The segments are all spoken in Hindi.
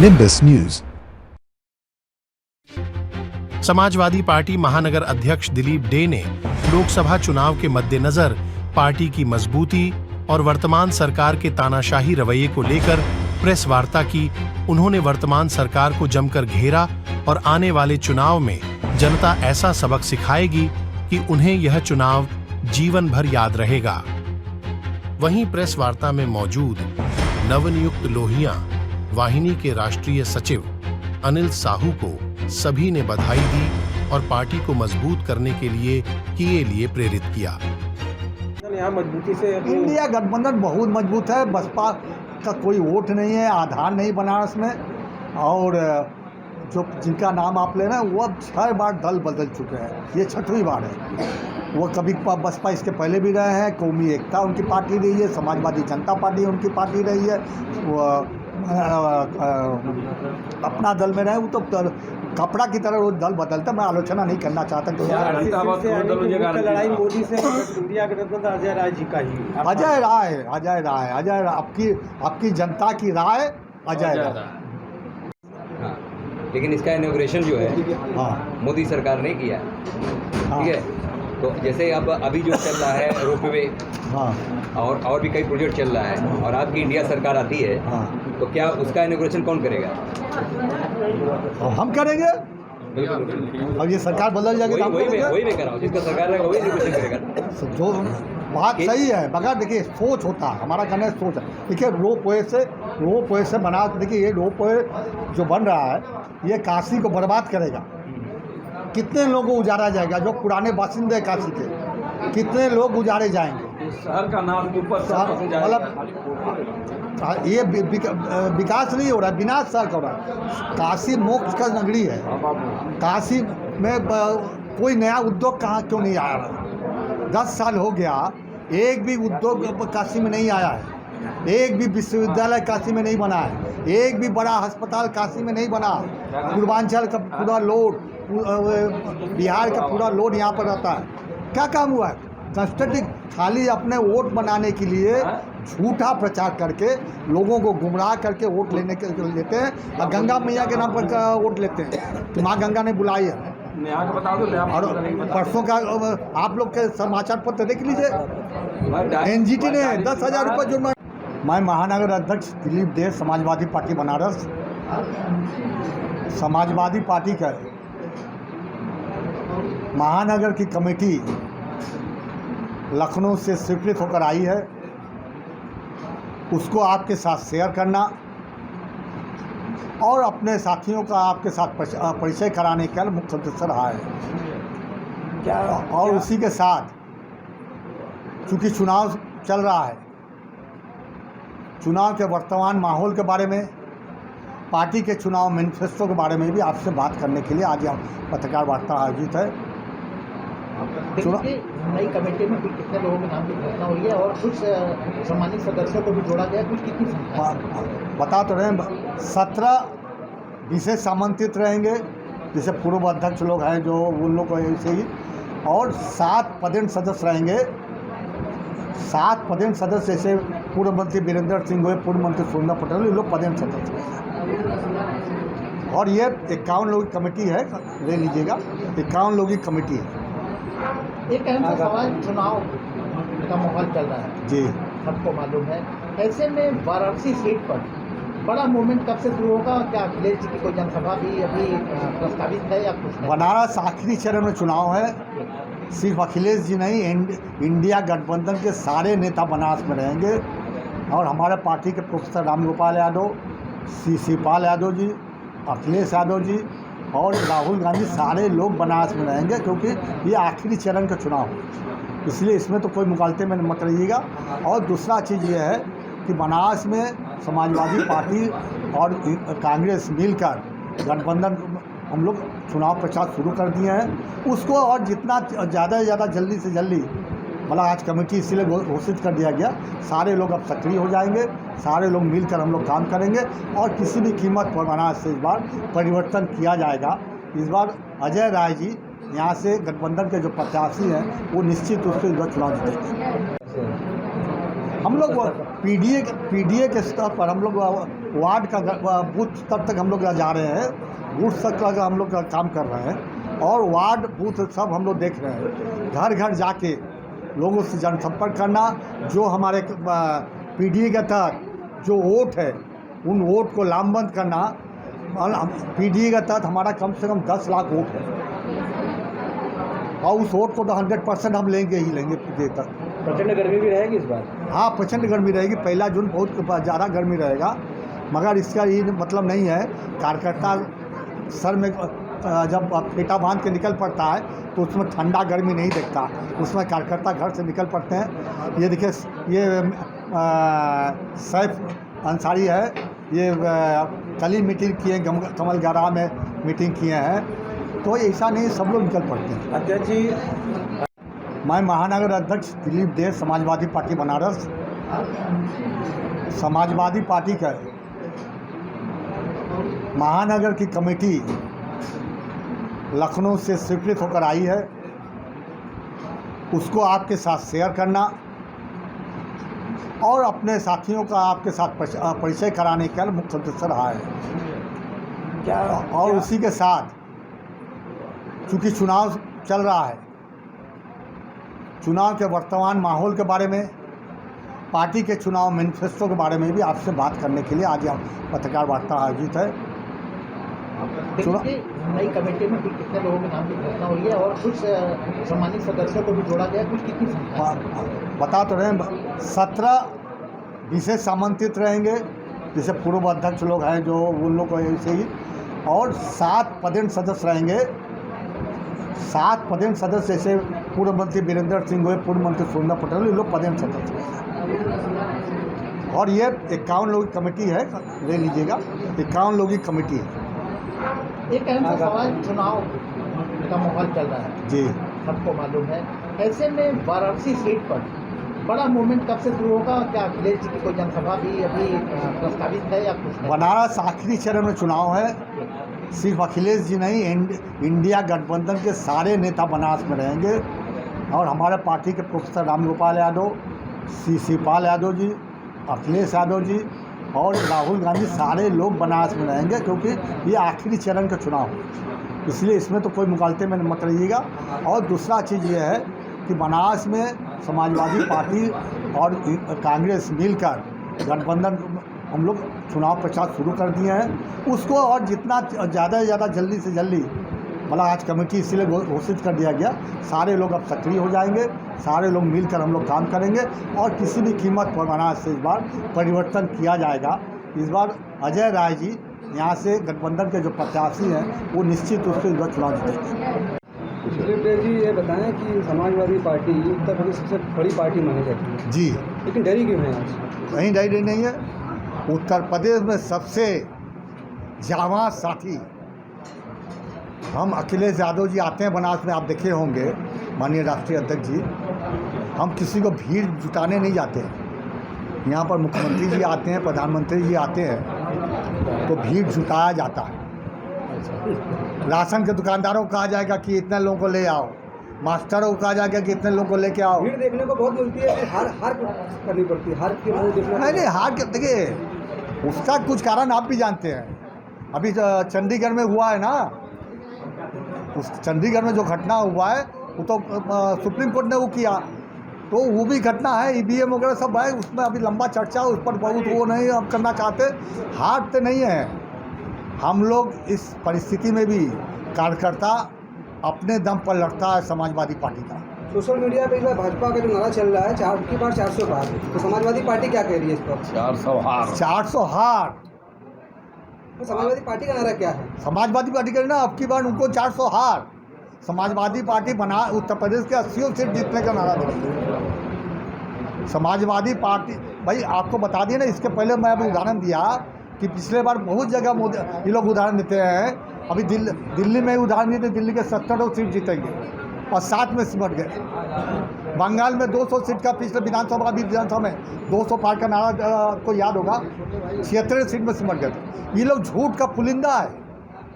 Nimbus news. समाजवादी पार्टी महानगर अध्यक्ष दिलीप डे ने लोकसभा चुनाव के मद्देनजर पार्टी की मजबूती और वर्तमान सरकार के तानाशाही रवैये को लेकर प्रेस वार्ता की। उन्होंने वर्तमान सरकार को जमकर घेरा और आने वाले चुनाव में जनता ऐसा सबक सिखाएगी कि उन्हें यह चुनाव जीवन भर याद रहेगा। वहीं प्रेस वार्ता में मौजूद नवनियुक्त लोहिया वाहिनी के राष्ट्रीय सचिव अनिल साहू को सभी ने बधाई दी और पार्टी को मजबूत करने के लिए प्रेरित किया। यहाँ मजबूती से इंडिया गठबंधन बहुत मजबूत है। बसपा का कोई वोट नहीं है, आधार नहीं बनारस में, और जो जिनका नाम आप ले रहे हैं वो अब 6 बार दल बदल चुके हैं, ये 6वीं बार है। वो कभी बसपा इसके पहले भी रहे हैं, कौमी एकता उनकी पार्टी रही है, समाजवादी जनता पार्टी उनकी पार्टी रही है, वो अपना दल में रहे। वो तो कपड़ा की तरह वो दल बदलता। मैं आलोचना नहीं करना चाहता कि लड़ाई मोदी से इंडिया गठबंधन अजय राय जी का ही। अजय राय आपकी जनता की राय अजय राय। हाँ, लेकिन इसका इनॉग्रेशन जो है मोदी सरकार ने किया, ठीक है। तो जैसे अब अभी जो चल रहा है रोपवे, और भी कई प्रोजेक्ट चल रहा है, और आपकी इंडिया सरकार आती है, तो क्या उसका इनॉग्रेशन कौन करेगा? हम करेंगे। अब ये सरकार बदल जाएगी, वही मैं कर रहा हूँ, जिसका सरकार रहेगा वही इनॉग्रेशन करेगा। जो बात सही है, मगर देखिए सोच होता है, हमारा कहना है सोच है। देखिए रोप वे से बना, देखिए ये रोप वे जो बन रहा है ये काशी को बर्बाद करेगा। कितने लोगों को उजाड़ा जाएगा? जो पुराने बासिंदे काशी के, कितने लोग उजाड़े जाएंगे? शहर का नाम ऊपर मतलब ये विकास नहीं हो रहा है, विनाश सर हो रहा है। काशी मोक्ष का नगरी है। काशी में कोई नया उद्योग कहाँ क्यों नहीं आ रहा? 10 साल हो गया, एक भी उद्योग काशी में नहीं आया है, एक भी विश्वविद्यालय काशी में नहीं बना है, एक भी बड़ा अस्पताल काशी में नहीं बना। पूर्वांचल का पूरा लोड, बिहार का पूरा लोड यहाँ पर रहता है। क्या काम हुआ है? कंस्ट्रक्टिव खाली अपने वोट बनाने के लिए झूठा प्रचार करके लोगों को गुमराह करके वोट लेने के लेते हैं, और गंगा मैया के नाम पर वोट लेते हैं कि माँ गंगा ने बुलाई है। और परसों का आप लोग के समाचार पत्र देख लीजिए, एनजीटी ने 10,000 रुपये जुर्माना। मैं महानगर अध्यक्ष Dilip day, Samajwadi party Banaras. Samajwadi party का महानगर की कमेटी लखनऊ से स्वीकृत होकर आई है, उसको आपके साथ शेयर करना और अपने साथियों का आपके साथ परिचय कराने का मुख्य उद्देश्य रहा है। और उसी के साथ चूँकि चुनाव चल रहा है, चुनाव के वर्तमान माहौल के बारे में, पार्टी के चुनाव मैनिफेस्टो के बारे में भी आपसे बात करने के लिए आज यहाँ पत्रकार वार्ता आयोजित है। नई कमेटी में भी कितने लोगों के नाम की घोषणा हुई है और कुछ सम्मानित सदस्यों को भी जोड़ा गया, कुछ कितनी संख्या? बता तो रहे हैं, 17 विशेष आमंत्रित रहेंगे, जैसे पूर्व अध्यक्ष लोग हैं जो उन लोग को ऐसे ही, और 7 पदेन सदस्य रहेंगे। 7 पदेन सदस्य जैसे पूर्व मंत्री वीरेंद्र सिंह हुए, पूर्व मंत्री सोना पटेल, ये लोग पदेन सदस्य हैं। और ये 51 लोगों की कमेटी है, ले लीजिएगा, 51 लोगों की कमेटी है। एक अहम सवाल, चुनाव का माहौल चल रहा है जी, सबको मालूम है। ऐसे में वाराणसी सीट पर बड़ा मूवमेंट कब से शुरू होगा? क्या अखिलेश जी की कोई जनसभा भी अभी प्रस्तावित है या कुछ? बनारस आखिरी चरण में चुनाव है। सिर्फ अखिलेश जी नहीं, इंडिया गठबंधन के सारे नेता बनारस में रहेंगे, और हमारे पार्टी के प्रोफेसर रामगोपाल यादव, शिवपाल यादव जी, अखिलेश यादव जी और राहुल गांधी, सारे लोग बनारस में रहेंगे, क्योंकि ये आखिरी चरण का चुनाव है। इसलिए इसमें तो कोई मुगालते में मत रहिएगा। और दूसरा चीज़ ये है कि बनारस में समाजवादी पार्टी और कांग्रेस मिलकर गठबंधन हम लोग चुनाव प्रचार शुरू कर दिए हैं। उसको और जितना ज़्यादा से ज़्यादा जल्दी से जल्दी, मतलब आज कमेटी इसीलिए घोषित कर दिया गया, सारे लोग अब सक्रिय हो जाएंगे, सारे लोग मिलकर हम लोग काम करेंगे, और किसी भी कीमत पर बनारस से इस बार परिवर्तन किया जाएगा। इस बार अजय राय जी यहाँ से गठबंधन के जो प्रत्याशी हैं वो निश्चित रूप से इस बार चुनाव जीतेंगे। हम लोग पीडीए के स्तर पर हम लोग वार्ड का बूथ स्तर तक हम लोग जा रहे हैं, बूथ स्तर का हम लोग काम कर रहे हैं और वार्ड बूथ सब हम लोग देख रहे हैं। घर घर जाके लोगों से जनसंपर्क करना, जो हमारे पीडीए के तहत जो वोट है उन वोट को लामबंद करना। पीडीए के तहत हमारा कम से कम 10 लाख वोट है और उस वोट को तो 100% हम लेंगे ही लेंगे पीडीए तक। प्रचंड गर्मी भी रहेगी इस बार। हाँ, प्रचंड गर्मी रहेगी। 1 जून बहुत ज़्यादा गर्मी रहेगा, मगर इसका ये मतलब नहीं है। कार्यकर्ता सर में जब फेटा बांध के निकल पड़ता है तो उसमें ठंडा गर्मी नहीं देखता, उसमें कार्यकर्ता घर से निकल पड़ते हैं। ये देखिए, ये सैफ अंसारी है, ये कल ही मीटिंग किए, कमलगढ़ा में मीटिंग किए हैं, तो ऐसा नहीं सब लोग निकल पड़ते हैं। अध्यक्ष जी, मैं महानगर अध्यक्ष Dilip day, Samajwadi party Banaras. Samajwadi party का महानगर की कमेटी लखनऊ से स्वीकृत होकर आई है, उसको आपके साथ शेयर करना और अपने साथियों का आपके साथ परिचय कराने का मुख्य उद्देश्य रहा है। क्या और उसी के साथ चूँकि चुनाव चल रहा है, चुनाव के वर्तमान माहौल के बारे में, पार्टी के चुनाव मैनिफेस्टो के बारे में भी आपसे बात करने के लिए आज यहाँ पत्रकार वार्ता आयोजित है। नई कमेटी में कितने लोगों के नाम की घोषणा हुई है और कुछ सम्मानित सदस्यों को भी जोड़ा गया, कुछ कितनी संख्या? बता तो रहे हैं, 17 विशेष आमंत्रित रहेंगे, जैसे पूर्व अध्यक्ष लोग हैं जो उन लोग को ऐसे ही, और 7 पदेन सदस्य रहेंगे। 7 पदेन सदस्य जैसे पूर्व मंत्री वीरेंद्र सिंह हुए, पूर्व मंत्री सुरेंद्र पटेल, ये लोग पदेन सदस्य हैं। और ये 51 लोगों की कमेटी है, ले लीजिएगा, 51 लोगों की कमेटी है। एक अहम सा सवाल, चुनाव का माहौल चल रहा है जी, सबको मालूम है, ऐसे में वाराणसी सीट पर बड़ा मूवमेंट कब से शुरू होगा? क्या अखिलेश जी की कोई जनसभा भी अभी प्रस्तावित है या कुछ? बनारस आखिरी चरण में चुनाव है। सिर्फ अखिलेश जी नहीं, इंडिया गठबंधन के सारे नेता बनारस में रहेंगे और हमारे पार्टी के प्रोफेसर रामगोपाल यादव, शिवपाल यादव जी, अखिलेश यादव जी और राहुल गांधी, सारे लोग बनारस में रहेंगे, क्योंकि ये आखिरी चरण का चुनाव है। इसलिए इसमें तो कोई मुकालते में मत रहिएगा। और दूसरा चीज़ ये है कि बनारस में समाजवादी पार्टी और कांग्रेस मिलकर गठबंधन हम लोग चुनाव प्रचार शुरू कर दिए हैं। उसको और जितना ज़्यादा से ज़्यादा जल्दी से जल्दी, मतलब आज कमेटी इसीलिए घोषित कर दिया गया, सारे लोग अब सक्रिय हो जाएंगे, सारे लोग मिलकर हम लोग काम करेंगे और किसी भी कीमत पर बनारस से इस बार परिवर्तन किया जाएगा। इस बार अजय राय जी यहाँ से गठबंधन के जो प्रत्याशी हैं वो निश्चित रूप से इस बार चुनाव जीतेंगे। दिलीप डे जी, ये बताएं कि समाजवादी पार्टी उत्तर प्रदेश की सबसे बड़ी पार्टी मानी जाती है जी, लेकिन डरी क्यों है आज? कहीं डरी नहीं है। उत्तर प्रदेश में सबसे जाबाज साथी हम अखिलेश यादव जी आते हैं बनारस में, आप देखे होंगे माननीय राष्ट्रीय अध्यक्ष जी, हम किसी को भीड़ जुटाने नहीं जाते हैं। यहाँ पर मुख्यमंत्री जी आते हैं, प्रधानमंत्री जी आते हैं तो भीड़ जुटाया जाता है। राशन के दुकानदारों को कहा जाएगा कि इतने लोगों को ले आओ, मास्टरों को कहा जाएगा कि इतने लोगों को लेके आओ। भीड़ देखने को बहुत मिलती है, हार करनी पड़ती है, हार के मुँह देखना। नहीं, हार के देखिए, उसका कुछ कारण आप भी जानते हैं। अभी चंडीगढ़ में हुआ है ना, उस चंडीगढ़ में जो घटना हुआ है वो तो सुप्रीम कोर्ट ने वो किया, तो वो भी घटना है, ईवीएम वगैरह सब है, उसमें अभी लंबा चर्चा, उस पर बहुत वो नहीं अब करना चाहते। हारते नहीं है हम लोग। इस परिस्थिति में भी कार्यकर्ता अपने दम पर लड़ता है समाजवादी पार्टी का। सोशल मीडिया पे इस बार भाजपा का जो नारा चल रहा है 400 पार, तो समाजवादी पार्टी क्या कह रही है इस पर? 400 हार। तो समाजवादी पार्टी का नारा क्या है? समाजवादी पार्टी का ना, अब की बार उनको 400 हार। समाजवादी पार्टी बना उत्तर प्रदेश के 80 सीट जीतने का नारा देगी समाजवादी पार्टी। भाई आपको बता दिए ना, इसके पहले मैं अभी उदाहरण दिया कि पिछले बार बहुत जगह ये लोग उदाहरण देते हैं। अभी दिल्ली में उदाहरण दिए थे, दिल्ली के 70 सीट जीतेंगे और 7 में सिमट गए। बंगाल में 200 सीट का पिछले विधानसभा में 200 पार का नारा आपको याद होगा, 76 सीट में सिमट गए थे। ये लोग झूठ का पुलिंदा है,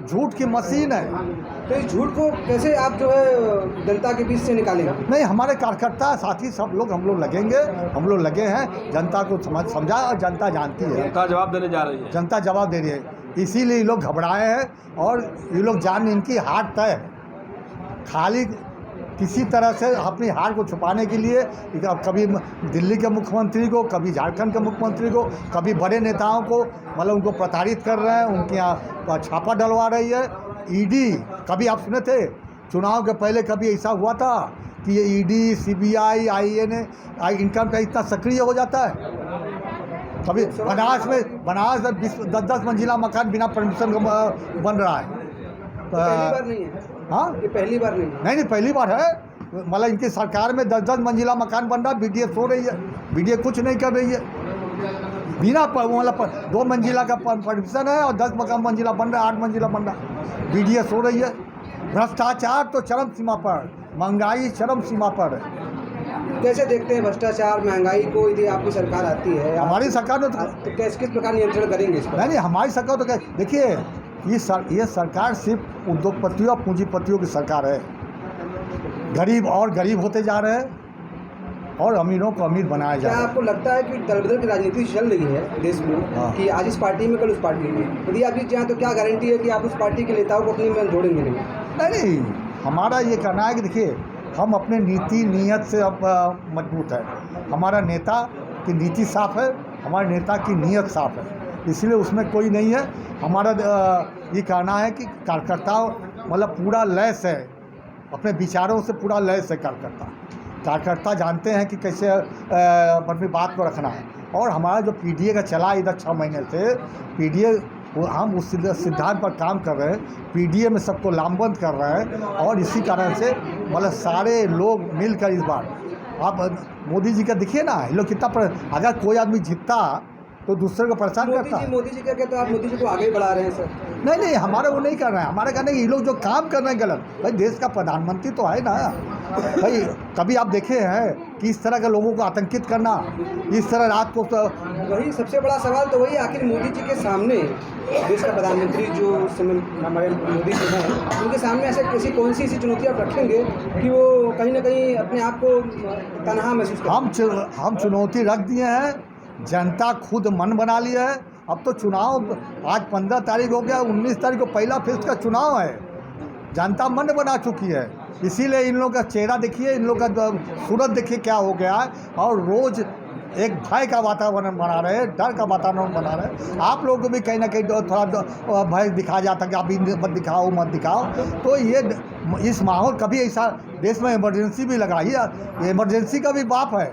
झूठ की मशीन है। तो इस झूठ को कैसे आप जो है जनता के बीच से निकालेंगे? नहीं, हमारे कार्यकर्ता साथी सब लोग हम लोग लगेंगे, हम लोग लगे हैं, जनता को समझा और जनता जानती है, जनता जवाब देने जा रही है। जनता जवाब दे रही है, इसीलिए ये लोग घबराए हैं और ये लोग जान इनकी हार तय है। खाली किसी तरह से अपनी हार को छुपाने के लिए कभी दिल्ली के मुख्यमंत्री को, कभी झारखंड के मुख्यमंत्री को, कभी बड़े नेताओं को मतलब उनको प्रताड़ित कर रहे हैं, उनके यहाँ छापा डलवा रही है ईडी। कभी आप सुने थे चुनाव के पहले कभी ऐसा हुआ था कि ये ED, CBI, INA, income tax इतना सक्रिय हो जाता है? कभी बनारस में 10-10 मंजिला मकान बिना परमिशन बन रहा है। पहली बार नहीं है। हाँ, ये पहली बार नहीं है। नहीं पहली बार है। मतलब इनकी सरकार में 10-10 मंजिला मकान बन रहा है, BDA सो रही है, BDA कुछ नहीं कर रही है। बिना मतलब 2 मंजिला का परमिशन है और 10 मंजिला बन रहा है, 8 मंजिला बन रहा है, BDA सो रही है। भ्रष्टाचार तो चरम सीमा पर, महंगाई चरम सीमा पर है। कैसे देखते हैं भ्रष्टाचार, महंगाई को? यदि आपकी सरकार आती है, हमारी सरकार ने तो किस प्रकार नियंत्रण करेंगे इस पर? नहीं, हमारी सरकार तो देखिए, ये सरकार सिर्फ उद्योगपतियों और पूंजीपतियों की सरकार है। गरीब और गरीब होते जा रहे हैं और अमीरों को अमीर बनाया जा क्या रहा है। आपको लगता है कि दल बदल की राजनीति चल रही है देश में? हाँ। कि आज इस पार्टी में, कल उस पार्टी में? यदि आप जीत जाएं तो क्या गारंटी है कि आप उस पार्टी के नेताओं को अपने में जोड़ेंगे नहीं? नहीं, हमारा ये कहना है कि देखिए, हम अपने नीति नीयत से अब मजबूत है। हमारा नेता की नीति साफ है, हमारे नेता की नीयत साफ है, इसलिए उसमें कोई नहीं है। हमारा ये कहना है कि कार्यकर्ता मतलब पूरा लैस है, अपने विचारों से पूरा लैस है कार्यकर्ता जानते हैं कि कैसे अपनी बात को रखना है। और हमारा जो PDA का चला इधर 6 महीने से, PDA हम उस सिद्धांत पर काम कर रहे हैं, PDA में सबको लामबंद कर रहे हैं और इसी कारण से मतलब सारे लोग मिलकर इस बार आप मोदी जी का देखिए ना, ये लोग कितना अगर कोई आदमी जीतता तो दूसरे को परेशान करता है। मोदी जी क्या कहते हैं? आप मोदी जी को आगे बढ़ा रहे हैं सर? नहीं, हमारे वो नहीं कर रहे हैं। हमारे कहने ये लोग जो काम कर रहे हैं गलत। भाई देश का प्रधानमंत्री तो है ना भाई, कभी आप देखे हैं कि इस तरह के लोगों को आतंकित करना, इस तरह रात को वही सबसे बड़ा सवाल तो वही, आखिर मोदी जी के सामने, देश का प्रधानमंत्री जो हमारे मोदी जी हैं, उनके सामने ऐसी कौन सी ऐसी चुनौती आप रखेंगे कि वो कहीं ना कहीं अपने आप को तनहा महसूस करें? हम चुनौती रख दिए हैं, जनता खुद मन बना लिया है। अब तो चुनाव आज 15 तारीख हो गया, 19 तारीख को पहला फेज का चुनाव है, जनता मन बना चुकी है। इसीलिए इन लोगों का चेहरा देखिए, इन लोगों का सूरत देखिए क्या हो गया है, और रोज़ एक भय का वातावरण बना रहे हैं, डर का वातावरण बना रहे हैं। आप लोगों को भी कहीं ना कहीं थोड़ा भय दिखाया जाता है कि आप मत दिखाओ। तो ये इस माहौल, कभी ऐसा देश में इमरजेंसी भी लगाई है, इमरजेंसी का भी बाप है,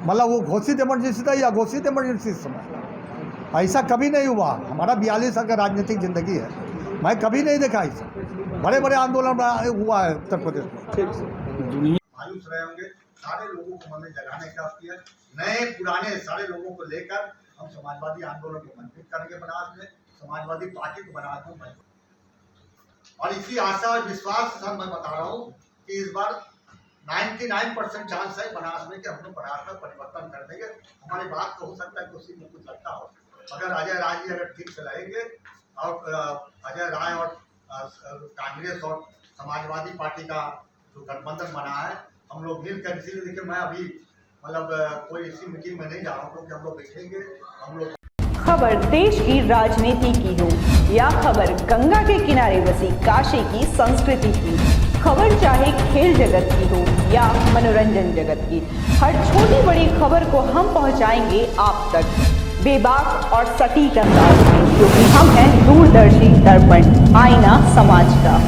मतलब वो घोषित इमरजेंसी था या घोषित इमरजेंसी इस समय ऐसा कभी नहीं हुआ। हमारा 42 साल का राजनीतिक जिंदगी है, मैं कभी नहीं देखा ऐसा। बड़े बड़े आंदोलन हुआ है उत्तर प्रदेश में। मायूस रहे होंगे, सारे लोगों को मन में जगाने का किया, नए पुराने सारे लोगों को लेकर हम समाजवादी आंदोलन को मजबूत करेंगे बनारस में, समाजवादी पार्टी को बनारस में मजबूत। और इसी आशा और विश्वास के साथ मैं बता रहा हूँ कि इस बार 99% चांस है बनारस में कि हम लोग बनारस में परिवर्तन कर देंगे। हमारी बात तो हो सकता है कि उसी में कुछ लगता हो, अगर अजय राय जी अगर ठीक से रहेंगे और अजय राय और कांग्रेस और समाजवादी पार्टी का जो गठबंधन बना है, हम लोग मिलकर, इसीलिए देखिए मैं अभी मतलब कोई ऐसी मीटिंग में नहीं जा रहा हूँ क्योंकि हम लोग बैठेंगे, हम लोग खबर देश की राजनीति की हो या खबर गंगा के किनारे बसी काशी की संस्कृति की, खबर चाहे खेल जगत की हो या मनोरंजन जगत की, हर छोटी बड़ी खबर को हम पहुंचाएंगे आप तक बेबाक और सटीक अंदाज में, क्योंकि हम हैं दूरदर्शी दर्पण, आईना समाज का।